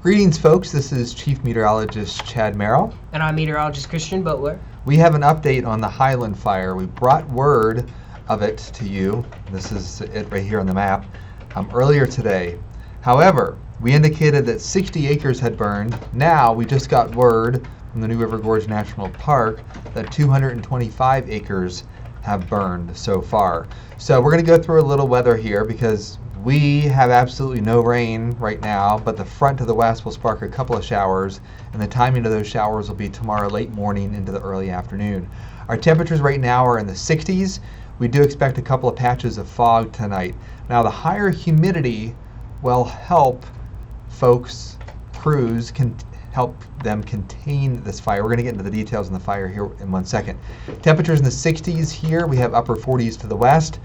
Greetings, folks. This is Chief Meteorologist Chad Merrill. And I'm meteorologist Christian Butler. We have an update on the Highland fire. We brought word of it to you. This is it right here on the map earlier today. However, we indicated that 60 acres had burned. Now we just got word from the New River Gorge National Park that 225 acres have burned so far. So we're going to go through a little weather here because we have absolutely no rain right now, but the front to the west will spark a couple of showers, and the timing of those showers will be tomorrow late morning into the early afternoon. Our temperatures right now are in the 60s. We do expect a couple of patches of fog tonight. Now the higher humidity will help folks, crews, can help them contain this fire. We're going to get into the details on the fire here in 1 second. Temperatures in the 60s here. We have upper 40s to the west.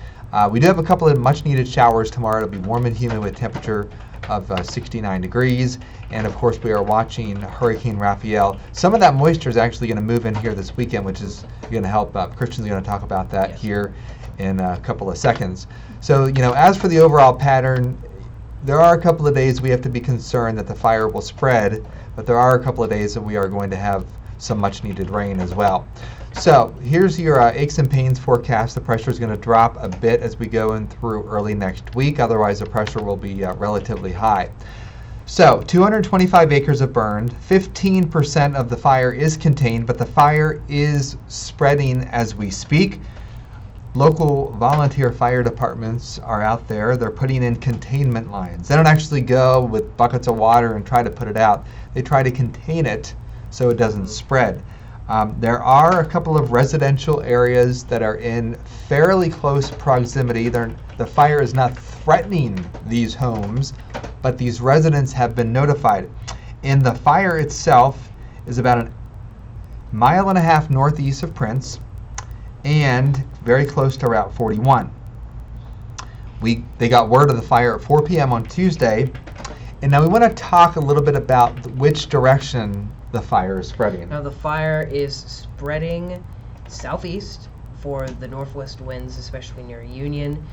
We do have a couple of much needed showers tomorrow. It'll be warm and humid with a temperature of 69 degrees. And of course we are watching Hurricane Raphael. Some of that moisture is actually going to move in here this weekend, which is going to help. Christian's going to talk about that here in a couple of seconds. So, as for the overall pattern, there are a couple of days we have to be concerned that the fire will spread, but there are a couple of days that we are going to have some much needed rain as well. So here's your aches and pains forecast. The pressure is going to drop a bit as we go in through early next week. Otherwise, the pressure will be relatively high. So 225 acres have burned. 15% of the fire is contained, but the fire is spreading as we speak. Local volunteer fire departments are out there. They're putting in containment lines. They don't actually go with buckets of water and try to put it out. They try to contain it so it doesn't spread. There are a couple of residential areas that are in fairly close proximity. The fire is not threatening these homes, but these residents have been notified. And the fire itself is about a mile and a half northeast of Prince and very close to Route 41. They got word of the fire at 4 p.m. on Tuesday. And now we want to talk a little bit about which direction the fire is spreading. Now the fire is spreading southeast for the northwest winds, especially near Union.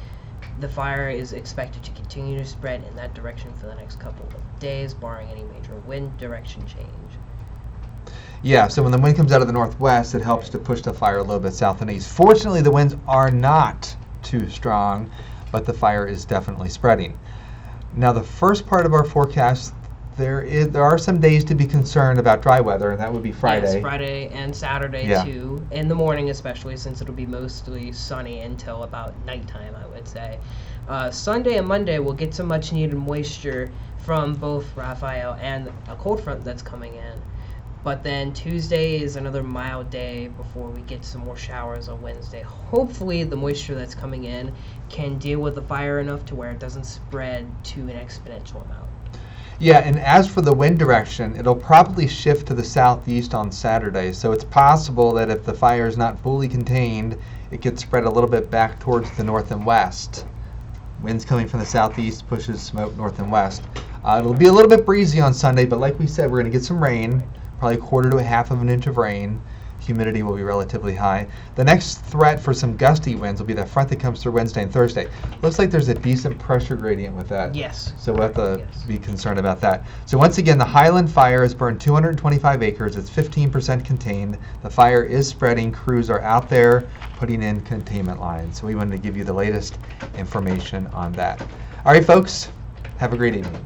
The fire is expected to continue to spread in that direction for the next couple of days, barring any major wind direction change. Yeah, so when the wind comes out of the northwest, it helps to push the fire a little bit south and east. Fortunately, the winds are not too strong, but the fire is definitely spreading. Now the first part of our forecast, there are some days to be concerned about dry weather, and that would be Friday. Yes, Friday and Saturday too, in the morning especially, since it'll be mostly sunny until about nighttime, I would say. Sunday and Monday we'll get some much needed moisture from both Raphael and a cold front that's coming in. But then Tuesday is another mild day before we get some more showers on Wednesday. Hopefully the moisture that's coming in can deal with the fire enough to where it doesn't spread to an exponential amount. Yeah, and as for the wind direction, it'll probably shift to the southeast on Saturday. So it's possible that if the fire is not fully contained, it gets spread a little bit back towards the north and west. Winds coming from the southeast pushes smoke north and west. It'll be a little bit breezy on Sunday, but like we said, we're going to get some rain, probably a quarter to a half of an inch of rain. Humidity will be relatively high. The next threat for some gusty winds will be the front that comes through Wednesday and Thursday. Looks like there's a decent pressure gradient with that. Yes. So we'll have to be concerned about that. So once again, the Highland fire has burned 225 acres. It's 15% contained. The fire is spreading. Crews are out there putting in containment lines. So we wanted to give you the latest information on that. All right, folks, have a great evening.